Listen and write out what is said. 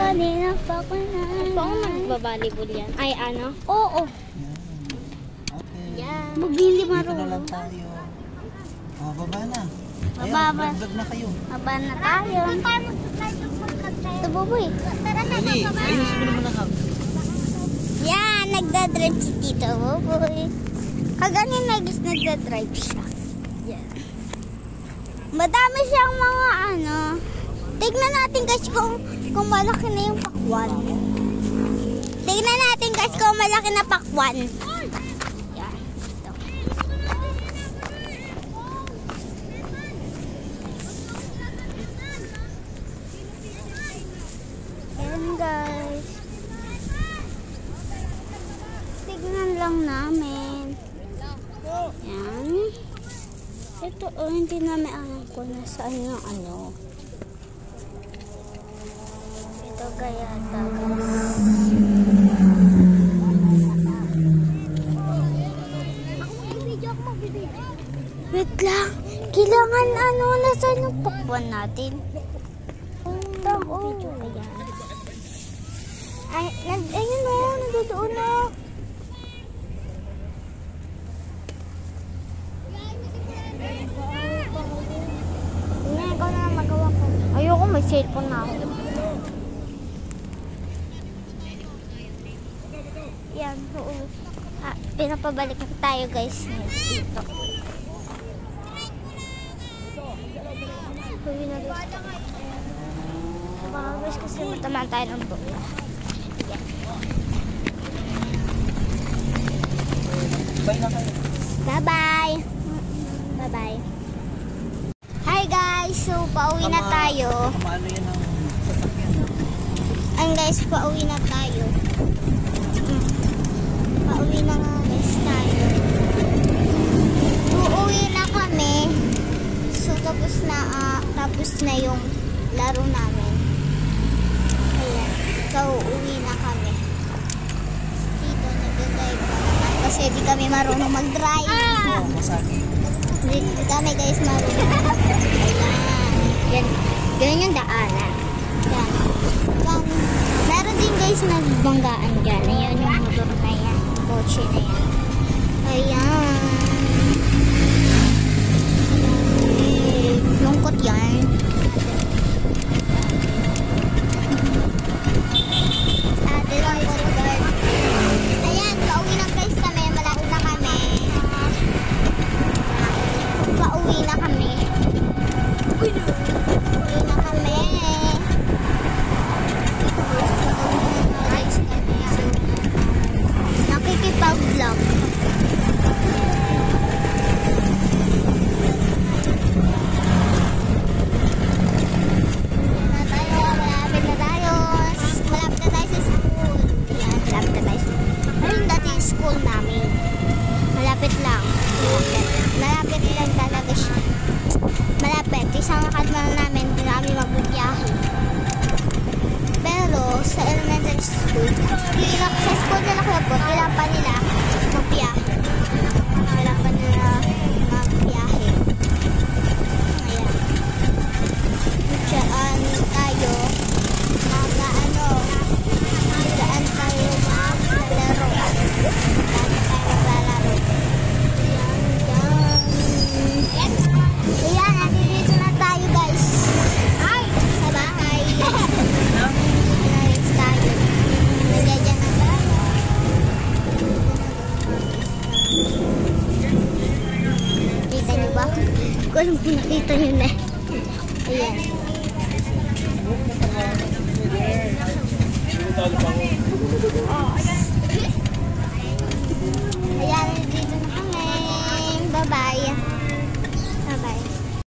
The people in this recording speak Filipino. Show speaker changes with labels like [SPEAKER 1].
[SPEAKER 1] kanina pa ko na.
[SPEAKER 2] Paano magbabalibol yan? Ay, ano?
[SPEAKER 1] Oo.
[SPEAKER 3] Okay.
[SPEAKER 2] Yan.
[SPEAKER 1] Magbili
[SPEAKER 3] Dito
[SPEAKER 1] maro.
[SPEAKER 3] na lang tayo. Oh, baba na.
[SPEAKER 1] Baba.
[SPEAKER 3] Ayun, vlog na kayo.
[SPEAKER 1] Baba na tayo. Ito, Boboy.
[SPEAKER 3] Dali, ayusin mo naman ang hub.
[SPEAKER 1] Yan, nagdadrive si Tito Boboy. Kaganin nagdadrive siya. Yan. Madami siyang mga ano. Tignan natin kasi kung malaki na yung pakwan. Tignan natin kasi kung malaki na pakwan. Yan. Ito. Yan guys. Tignan lang namin. Yan. Ito, hindi namin alam kung nasaan yung ano. Ito kaya guys. Wait lang. Kailangan ano, nasaan yung pakwan natin? Ito, oh. Ay, ayun o, nandoon na. Ayoko, may cellphone na ako. Yan, oo. Pinapabalik na tayo guys dito. Huwi na guys. Baka guys kasi matamaan tayo ng buo. Yan.
[SPEAKER 3] Bye na kayo.
[SPEAKER 1] Bye-bye. Bye-bye. Hi guys, so pauwi na tayo.
[SPEAKER 3] Paano yan ang sasakyan?
[SPEAKER 1] Ang guys, pauwi na tayo. Pauwi na nga guys tayo. Uuwi na kami. So tapos na yung laro namin. Ayan. So uuwi na kami. Dito nag-drive pa naman kasi di kami marunong mag-drive.
[SPEAKER 3] Oo, masakit.
[SPEAKER 1] Hindi kami guys marunong. Ayan. Yan yung daanan. Yan. Meron din guys nagbanggaan dyan. Ayan yung motor na yan. Kotse na yan. Ayan. Lungkot yan. Ayan, pauwi na guys kami. Malaki na kami. Pauwi na kami. Uwi na kami. Nakikipag-vlog. Malapit na tayo sa school. Yan, malapit na tayo. Ayun dati yung school namin. Malapit lang. Malapit lang talaga siya. Malapit. Isang kadmal namin, hindi namin magbibiyahe. Pero sa elementary school, sa school nila kuya po, kailangan pa nila magbiyahe. Kailangan pa nila magbiyahe. Ayan. Diyan tayo mag-ano, diyan tayo maglalaro. Diyan tayo maglalaro. Ayan, nandito na tayo guys. Sa bahay. Guys, tayo. Nagyadyan na tayo. Kita niyo ba? Kung alam kung nakita niyo na. Ayan.